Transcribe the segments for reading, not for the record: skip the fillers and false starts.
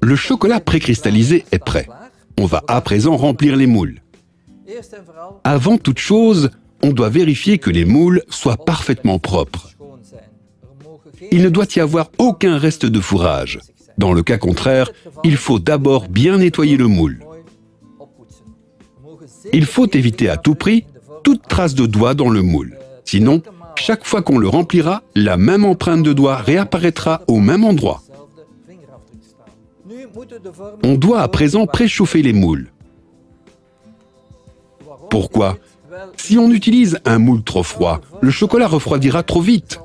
Le chocolat précristallisé est prêt. On va à présent remplir les moules. Avant toute chose, on doit vérifier que les moules soient parfaitement propres. Il ne doit y avoir aucun reste de fourrage. Dans le cas contraire, il faut d'abord bien nettoyer le moule. Il faut éviter à tout prix toute trace de doigt dans le moule. Sinon, chaque fois qu'on le remplira, la même empreinte de doigt réapparaîtra au même endroit. On doit à présent préchauffer les moules. Pourquoi? Si on utilise un moule trop froid, le chocolat refroidira trop vite.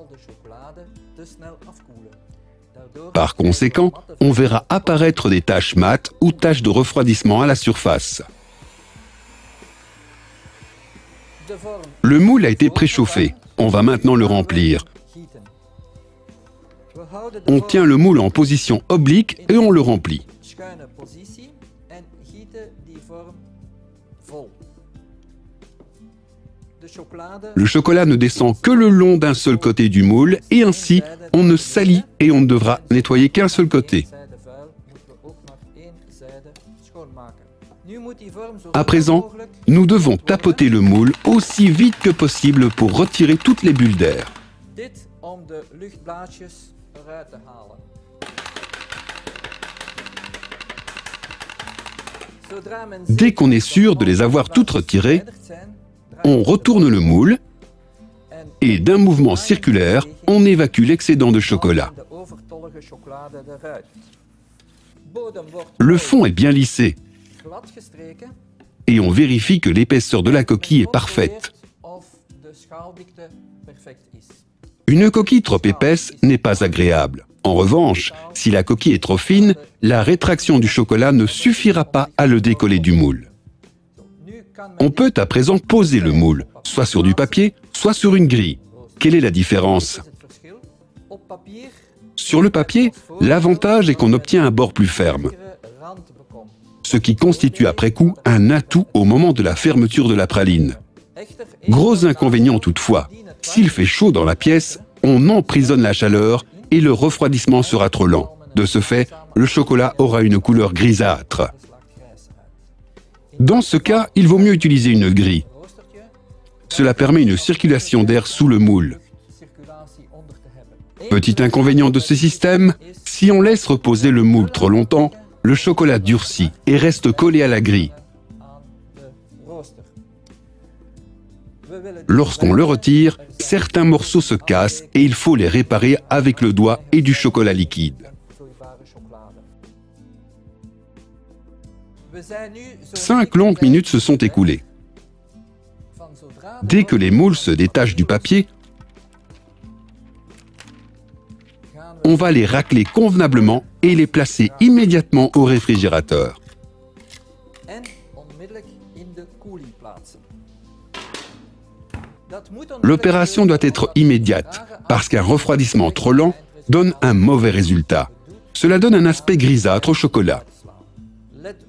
Par conséquent, on verra apparaître des taches mates ou taches de refroidissement à la surface. Le moule a été préchauffé. On va maintenant le remplir. On tient le moule en position oblique et on le remplit. Le chocolat ne descend que le long d'un seul côté du moule et ainsi on ne salit et on ne devra nettoyer qu'un seul côté. À présent, nous devons tapoter le moule aussi vite que possible pour retirer toutes les bulles d'air. Dès qu'on est sûr de les avoir toutes retirées, on retourne le moule et d'un mouvement circulaire, on évacue l'excédent de chocolat. Le fond est bien lissé et on vérifie que l'épaisseur de la coquille est parfaite. Une coquille trop épaisse n'est pas agréable. En revanche, si la coquille est trop fine, la rétraction du chocolat ne suffira pas à le décoller du moule. On peut à présent poser le moule, soit sur du papier, soit sur une grille. Quelle est la différence? Sur le papier, l'avantage est qu'on obtient un bord plus ferme, ce qui constitue après coup un atout au moment de la fermeture de la praline. Gros inconvénient toutefois, s'il fait chaud dans la pièce, on emprisonne la chaleur et le refroidissement sera trop lent. De ce fait, le chocolat aura une couleur grisâtre. Dans ce cas, il vaut mieux utiliser une grille. Cela permet une circulation d'air sous le moule. Petit inconvénient de ce système, si on laisse reposer le moule trop longtemps, le chocolat durcit et reste collé à la grille. Lorsqu'on le retire, certains morceaux se cassent et il faut les réparer avec le doigt et du chocolat liquide. 5 longues minutes se sont écoulées. Dès que les moules se détachent du papier, on va les racler convenablement et les placer immédiatement au réfrigérateur. L'opération doit être immédiate, parce qu'un refroidissement trop lent donne un mauvais résultat. Cela donne un aspect grisâtre au chocolat.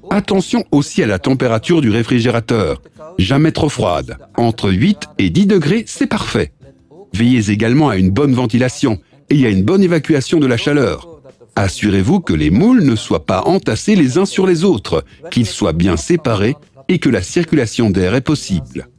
Attention aussi à la température du réfrigérateur, jamais trop froide. Entre 8 et 10 degrés, c'est parfait. Veillez également à une bonne ventilation et à une bonne évacuation de la chaleur. Assurez-vous que les moules ne soient pas entassés les uns sur les autres, qu'ils soient bien séparés et que la circulation d'air est possible.